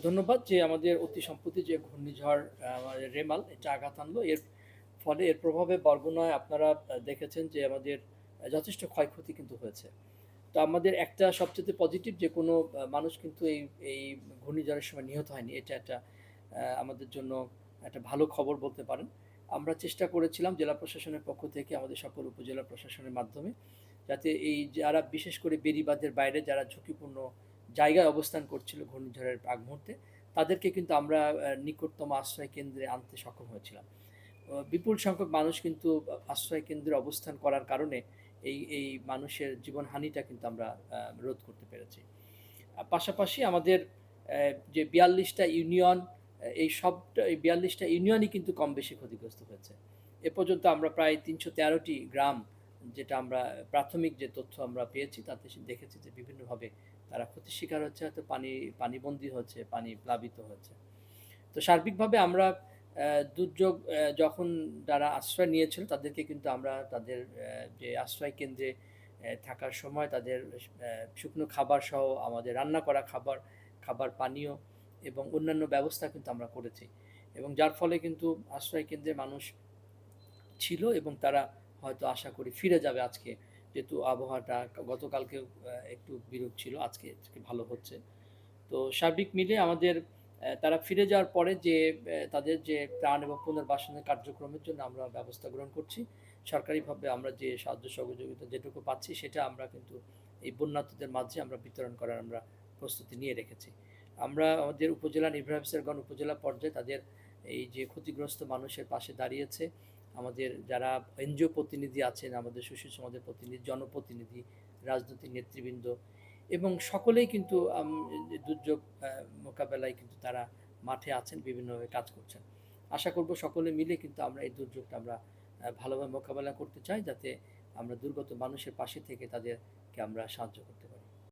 ধন্যবাদ যে আমাদের অতি সম্প্রতি যে ঘূর্ণিঝড় আমাদের রেমাল এটা আঘাত আনলো। এর ফলে এর প্রভাবে বরগুনায় আপনারা দেখেছেন যে আমাদের যথেষ্ট ক্ষয়ক্ষতি কিন্তু হয়েছে। তো আমাদের একটা সবচেয়ে পজিটিভ যে কোনো মানুষ কিন্তু এই ঘূর্ণিঝড়ের সময় নিহত হয়নি। এটা একটা আমাদের জন্য একটা ভালো খবর বলতে পারেন। আমরা চেষ্টা করেছিলাম জেলা প্রশাসনের পক্ষ থেকে আমাদের সকল উপজেলা প্রশাসনের মাধ্যমে যাতে এই যারা বিশেষ করে বেড়িবাঁধের বাইরে যারা ঝুঁকিপূর্ণ জায়গায় অবস্থান করছিল ঘূর্ণিঝড়ের আগ মুহূর্তে তাদেরকে কিন্তু আমরা নিকটতম আশ্রয় কেন্দ্রে আনতে সক্ষম হয়েছিলাম। বিপুল সংখ্যক মানুষ কিন্তু আশ্রয় কেন্দ্রে অবস্থান করার কারণে এই মানুষের জীবনহানিটা কিন্তু আমরা রোধ করতে পেরেছি। পাশাপাশি আমাদের যে ৪২টা ইউনিয়ন এই ৪২টা ইউনিয়নই কিন্তু কম বেশি ক্ষতিগ্রস্ত হয়েছে। এ পর্যন্ত আমরা প্রায় ৩১৩টি গ্রাম যেটা আমরা প্রাথমিক যে তথ্য আমরা পেয়েছি তাতে দেখেছি যে বিভিন্নভাবে তারা ক্ষতির শিকার হচ্ছে, হয়তো পানিবন্দী হচ্ছে, পানি প্লাবিত হচ্ছে। তো সার্বিকভাবে আমরা দুর্যোগ যখন যারা আশ্রয় নিয়েছিল তাদেরকে কিন্তু আমরা তাদের যে আশ্রয় কেন্দ্রে থাকার সময় তাদের শুকনো খাবার সহ আমাদের রান্না করা খাবার পানীয় এবং অন্যান্য ব্যবস্থা কিন্তু আমরা করেছি এবং যার ফলে কিন্তু আশ্রয় কেন্দ্রে মানুষ ছিল এবং তারা হয়তো আশা করি ফিরে যাবে আজকে, যেহেতু আবহাওয়াটা গতকালকেও একটু বিরূপ ছিল, আজকে ভালো হচ্ছে। তো সার্বিক মিলে আমাদের তারা ফিরে যাওয়ার পরে যে তাদের যে ত্রাণ এবং পুনর্বাসনের কার্যক্রমের জন্য আমরা ব্যবস্থা গ্রহণ করছি। সরকারিভাবে আমরা যে সাহায্য সহযোগিতা যেটুকু পাচ্ছি সেটা আমরা কিন্তু এই বন্যার্তদের মাঝে আমরা বিতরণ করার আমরা প্রস্তুতি নিয়ে রেখেছি। আমরা আমাদের উপজেলা নির্বাহী অফিসারগণ উপজেলা পর্যায়ে তাদের এই যে ক্ষতিগ্রস্ত মানুষের পাশে দাঁড়িয়েছে। আমাদের যারা এনজিও প্রতিনিধি আছেন, আমাদের সুশীল সমাজের প্রতিনিধি, জনপ্রতিনিধি, রাজনৈতিক নেতৃবৃন্দ এবং সকলেই কিন্তু দুর্যোগ মোকাবেলায় কিন্তু তারা মাঠে আছেন, বিভিন্নভাবে কাজ করছেন। আশা করব সকলে মিলে কিন্তু আমরা এই দুর্যোগটা আমরা ভালোভাবে মোকাবেলা করতে চাই, যাতে আমরা দুর্গত মানুষের পাশে থেকে তাদেরকে আমরা সাহায্য করতে পারি।